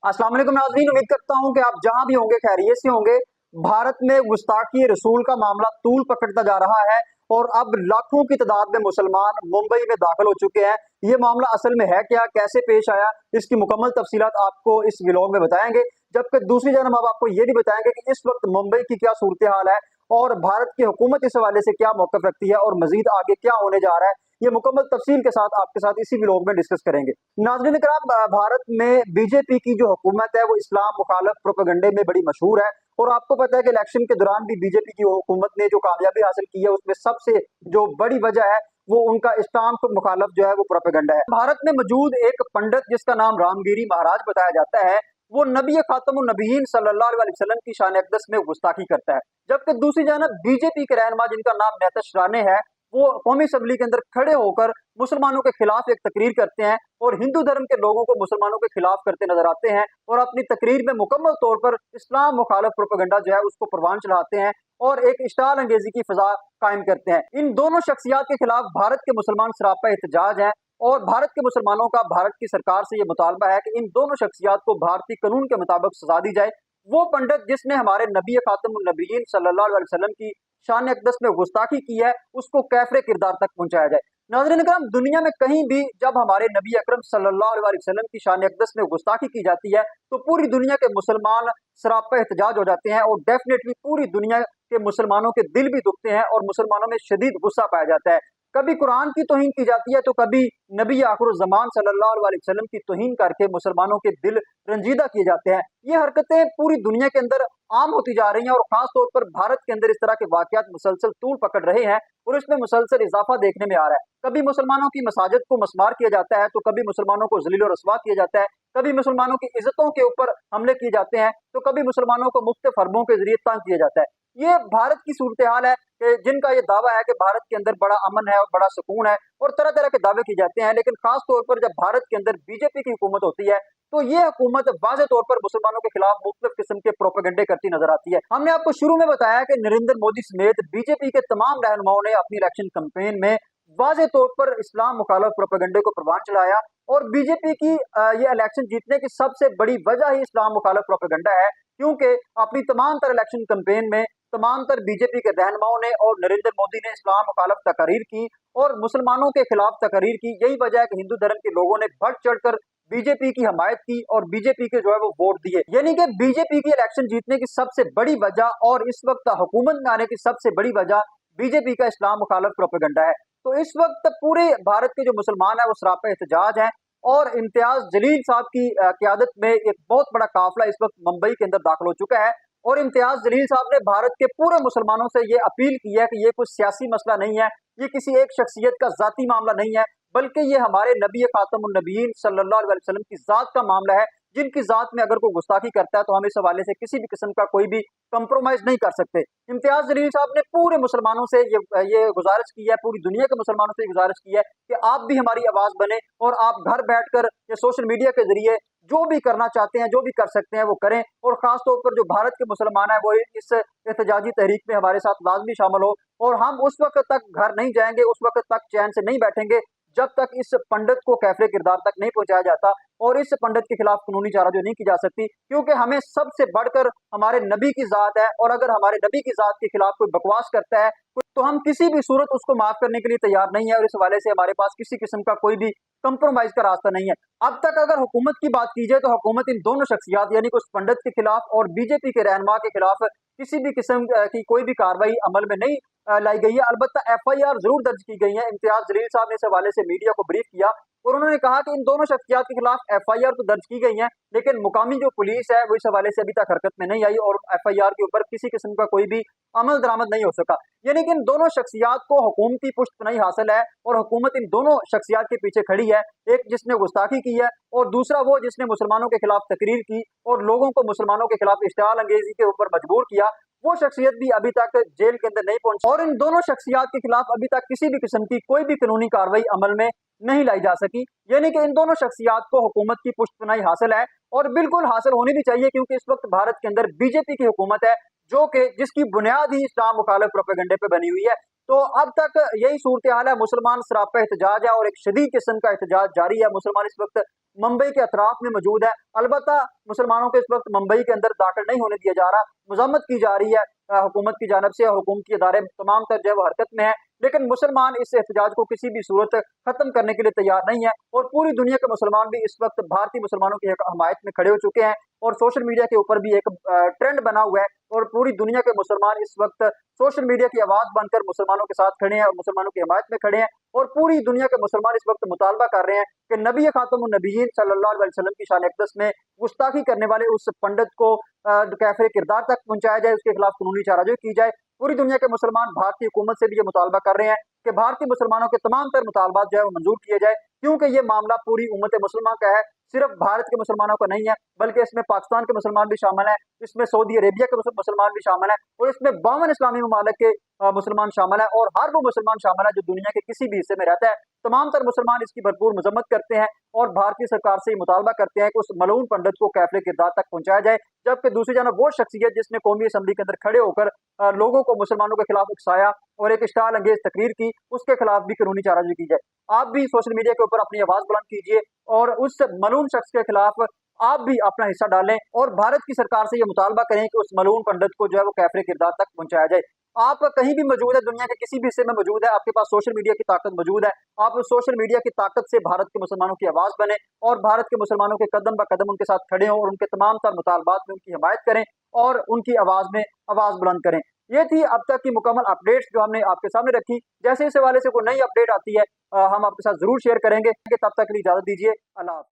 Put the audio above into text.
अस्सलाम वालेकुम नाज़रीन, उम्मीद करता हूं कि आप जहां भी होंगे खैरियत से होंगे। भारत में गुस्ताखी रसूल का मामला तूल पकड़ता जा रहा है और अब लाखों की तादाद में मुसलमान मुंबई में दाखिल हो चुके हैं। ये मामला असल में है क्या, कैसे पेश आया, इसकी मुकम्मल तफसीलात आपको इस व्लॉग में बताएंगे। जबकि दूसरी जानब अब आपको ये भी बताएंगे कि इस वक्त मुंबई की क्या सूरत हाल है और भारत की हुकूमत इस हवाले से क्या मौकफ रखती है और मजीद आगे क्या होने जा रहा है। ये मुकम्मल तफसील के साथ आपके साथ इसी व्लॉग में डिस्कस करेंगे। नाज़रीन इकराम, भारत में बीजेपी की जो हुकूमत है वो इस्लाम मुखालफ प्रोपेगेंडे में बड़ी मशहूर है और आपको पता है कि इलेक्शन के दौरान भी बीजेपी की हुकूमत ने जो कामयाबी हासिल की है उसमें सबसे जो बड़ी वजह है वो उनका इस्लाम मुखालफ जो है वो प्रोपेगेंडा है। भारत में मौजूद एक पंडित जिसका नाम रामगिरी महाराज बताया जाता है, वो नबी खातमुन नबीयीन सल्लल्लाहु अलैहि वसल्लम की शान अक़दस में गुस्ताखी करता है। जबकि दूसरी जानब बीजेपी के रहनुमा जिनका नाम नेतश राणे है, वो कौमी असम्बली के अंदर खड़े होकर मुसलमानों के खिलाफ एक तकरीर करते हैं और हिंदू धर्म के लोगों को मुसलमानों के खिलाफ करते नजर आते हैं और अपनी तकरीर में मुकम्मल तौर पर इस्लाम मुखालिफ प्रोपेगेंडा जो है उसको परवान चढ़ाते हैं और एक इश्ताल अंगेजी की फिजा कायम करते हैं। इन दोनों शख्सियात के खिलाफ भारत के मुसलमान सरापा एहतजाज हैं और भारत के मुसलमानों का भारत की सरकार से यह मुतालबा है कि इन दोनों शख्सियात को भारतीय कानून के मुताबिक सजा दी जाए। वो पंडित जिसने हमारे नबी खातमुन नबीयीन सल्लल्लाहु अलैहि वसल्लम की शान अक़दस में गुस्ताखी की है उसको कैफरे किरदार तक पहुंचाया जाए। नाज़रीन इकराम, दुनिया में कहीं भी जब हमारे नबी अकरम सल्लल्लाहु अलैहि वसल्लम की शान अक़दस में गुस्ताखी की जाती है तो पूरी दुनिया के मुसलमान सरापा एहतजाज हो जाते हैं और डेफिनेटली पूरी दुनिया के मुसलमानों के दिल भी दुखते हैं और मुसलमानों में शदीद गुस्सा पाया जाता है। कभी कुरान की तौहीन की जाती है तो कभी नबी आखिरुज़्ज़मान सल्लल्लाहु अलैहि वसल्लम की तौहीन करके मुसलमानों के दिल रंजीदा किए जाते हैं। ये हरकतें पूरी दुनिया के अंदर आम होती जा रही हैं और खास तौर पर भारत के अंदर इस तरह के वाकयात मुसलसल तूल पकड़ रहे हैं और इसमें मुसलसल इजाफा देखने में आ रहा है। कभी मुसलमानों की मसाजिद को मस्मार किया जाता है तो कभी मुसलमानों को जलील और रसवा किया जाता है, कभी मुसलमानों की इज्जतों के ऊपर हमले किए जाते हैं तो कभी मुसलमानों को मुख्तलिफ हरबों के जरिए तंग किया जाता है। ये भारत की सूरत हाल है कि जिनका ये दावा है कि भारत के अंदर बड़ा अमन है और बड़ा सुकून है और तरह तरह के दावे किए जाते हैं, लेकिन खास तौर पर जब भारत के अंदर बीजेपी की हुकूमत होती है तो ये हुकूमत वाज़ेह तौर पर मुसलमानों के खिलाफ मुख्तलिफ किस्म के प्रोपेगेंडे करती नजर आती है। हमने आपको शुरू में बताया कि नरेंद्र मोदी समेत बीजेपी के तमाम रहनुमाओं ने अपनी इलेक्शन कैंपेन में वाज़ेह तौर पर इस्लाम मुखालिफ प्रोपेगेंडे को परवान चढ़ाया और बीजेपी की ये इलेक्शन जीतने की सबसे बड़ी वजह ही इस्लाम मुखालिफ प्रोपेगेंडा है, क्योंकि अपनी तमाम तर इलेक्शन कैंपेन में तमाम तर बीजेपी के रहनुमाओं ने और नरेंद्र मोदी ने इस्लाम मुखालिफ तकरीर की और मुसलमानों के खिलाफ तकरीर की। यही वजह है कि हिंदू धर्म के लोगों ने बढ़ चढ़कर बीजेपी की हमायत की और बीजेपी के जो है वो वोट दिए। यानी कि बीजेपी की इलेक्शन जीतने की सबसे बड़ी वजह और इस वक्त हुकूमत में आने की सबसे बड़ी वजह बीजेपी का इस्लाम मुखालिफ प्रोपेगेंडा है। तो इस वक्त पूरे भारत के जो मुसलमान है वो सरापा एहतजाज हैं और इम्तियाज जलील साहब की क्यादत में एक बहुत बड़ा काफिला इस वक्त मुंबई के अंदर दाखिल हो चुका है और इम्तियाज जलील साहब ने भारत के पूरे मुसलमानों से ये अपील की है कि ये कुछ सियासी मसला नहीं है, ये किसी एक शख्सियत का जाती मामला नहीं है, बल्कि ये हमारे नबी खातमुन नबीयीन सल्लल्लाहु अलैहि वसल्लम की जात का मामला है, जिनकी जात में अगर कोई गुस्ताखी करता है तो हम इस हवाले से किसी भी किस्म का कोई भी कंप्रोमाइज नहीं कर सकते। इम्तियाज जलील साहब ने पूरे मुसलमानों से ये गुजारिश की है, पूरी दुनिया के मुसलमानों से गुजारिश की है कि आप भी हमारी आवाज बने और आप घर बैठकर या सोशल मीडिया के जरिए जो भी करना चाहते हैं, जो भी कर सकते हैं वो करें और खास तौर पर जो भारत के मुसलमान है वो इस एहतजाजी तहरीक में हमारे साथ लाजमी शामिल हो और हम उस वक्त तक घर नहीं जाएंगे, उस वक्त तक चैन से नहीं बैठेंगे जब तक इस पंडित को कैफरे किरदार तक नहीं पहुंचाया जाता और इस पंडित के खिलाफ कानूनी चाराजोई नहीं की जा सकती, क्योंकि हमें सबसे बढ़कर हमारे नबी की जात है और अगर हमारे नबी की जात के खिलाफ कोई बकवास करता है तो हम किसी भी सूरत उसको माफ करने के लिए तैयार नहीं है और इस हवाले से हमारे पास किसी किस्म का कोई भी कंप्रोमाइज का रास्ता नहीं है। अब तक अगर हुकूमत की बात की जाए तो हुकूमत इन दोनों शख्सियात यानी कि उस पंडित के खिलाफ और बीजेपी के रहनुमा के खिलाफ किसी भी किस्म की कोई भी कार्रवाई अमल में नहीं लाई गई है। अलबत्ता FIR जरूर दर्ज की गई है। इम्तियाज जलील साहब ने इस हवाले से मीडिया को ब्रीफ किया और उन्होंने कहा कि इन दोनों शख्सियात के खिलाफ FIR तो दर्ज की गई है, लेकिन मुकामी जो पुलिस है वो इस हवाले से अभी तक हरकत में नहीं आई और FIR के ऊपर किसी किस्म का कोई भी अमल दरामद नहीं हो सका। यानी कि इन दोनों शख्सियात को हुकूमती पुष्टपनाही हासिल है और हुकूमत इन दोनों शख्सियात के पीछे खड़ी है, एक जिसने गुस्ताखी की है और दूसरा वो जिसने मुसलमानों के खिलाफ तकरीर की और लोगों को मुसलमानों के खिलाफ इश्तिआल अंगेजी के ऊपर मजबूर किया। वो शख्सियत भी अभी तक जेल के अंदर नहीं पहुंची और इन दोनों शख्सियात के खिलाफ अभी तक किसी भी किस्म की कोई भी कानूनी कार्रवाई अमल में नहीं लाई जा सकी। यानी कि इन दोनों शख्सियात को हुकूमत की पुष्टपनाही हासिल है और बिल्कुल हासिल होनी भी चाहिए, क्योंकि इस वक्त भारत के अंदर बीजेपी की हुकूमत है जो कि जिसकी बुनियाद ही इस्लाम मुखालिफ प्रोपेगेंडे पे बनी हुई है। तो अब तक यही सूरत हाल है, मुसलमान सरापा एहतजाज है और एक शदीद किस्म का एहतजाज जारी है। मुसलमान इस वक्त मुंबई के अतराफ में मौजूद है। अलबत्ता मुसलमानों को इस वक्त मुंबई के अंदर दाखिल नहीं होने दिया जा रहा, मजम्मत की जा रही है हुकूमत की जानब से, हुकूमती इदारे तमाम तर जो है वो हरकत में है, लेकिन मुसलमान इस एहतजाज को किसी भी सूरत खत्म करने के लिए तैयार नहीं है। और पूरी दुनिया के मुसलमान भी इस वक्त भारतीय मुसलमानों की हमायत में खड़े हो चुके हैं और सोशल मीडिया के ऊपर भी एक ट्रेंड बना हुआ है और पूरी दुनिया के मुसलमान इस वक्त सोशल मीडिया की आवाज बनकर मुसलमानों के साथ खड़े हैं और मुसलमानों की हमायत में खड़े हैं। और पूरी दुनिया के मुसलमान इस वक्त मुतालबा कर रहे हैं कि नबी खातमुन नबीयीन सल्लल्लाहु अलैहि वसल्लम की शान अक़दस में गुस्ताखी करने वाले उस पंडित को कैफिर किरदार तक पहुंचाया जाए, उसके खिलाफ कानूनी चाराजोई की जाए। पूरी दुनिया के मुसलमान भारतीय हुकूमत से भी ये मुतालबा कर रहे हैं कि भारतीय मुसलमानों के तमाम तर मुतालबात जो है वो मंजूर किए जाए, क्योंकि ये मामला पूरी उम्मत मुसलमान का है, सिर्फ भारत के मुसलमानों का नहीं है, बल्कि इसमें पाकिस्तान के मुसलमान भी शामिल हैं, इसमें सऊदी अरेबिया के मुसलमान भी शामिल हैं और इसमें 52 इस्लामी ममालिक के मुसलमान शामिल हैं और हर वो मुसलमान शामिल है जो दुनिया के किसी भी हिस्से में रहता है। तमाम तर मुसलमान इसकी भरपूर मजम्मत करते हैं और भारतीय सरकार से मुतालबा करते हैं कि उस मलऊन पंडित को कैफिर किरदार तक पहुंचाया जाए। जबकि दूसरी जानब वो शख्सियत जिसने कौमी असम्बली के अंदर खड़े होकर लोगों को मुसलमानों के खिलाफ उकसाया और एक इश्ताल अंगेज तकरीर की, उसके खिलाफ भी कानूनी चाराजोई की जाए। आप भी सोशल मीडिया के ऊपर अपनी आवाज बुलंद कीजिए और उस मलून शख्स के खिलाफ आप भी अपना हिस्सा डालें और भारत की सरकार से यह मुतालबा करें कि उस मलून पंडित को जो है वो कैफिर किरदार तक पहुंचाया जाए। आप कहीं भी मौजूद है, दुनिया के किसी भी हिस्से में मौजूद है, आपके पास सोशल मीडिया की ताकत मौजूद है, आप उस सोशल मीडिया की ताकत से भारत के मुसलमानों की आवाज बने और भारत के मुसलमानों के कदम ब कदम उनके साथ खड़े हों और उनके तमाम तर मुतालबात में उनकी हिमायत करें और उनकी आवाज में आवाज बुलंद करें। ये थी अब तक की मुकम्मल अपडेट्स जो हमने आपके सामने रखी। जैसे इस हवाले से कोई नई अपडेट आती है हम आपके साथ जरूर शेयर करेंगे। तब तक के लिए इजाजत दीजिए। अल्लाह हाफ़िज़।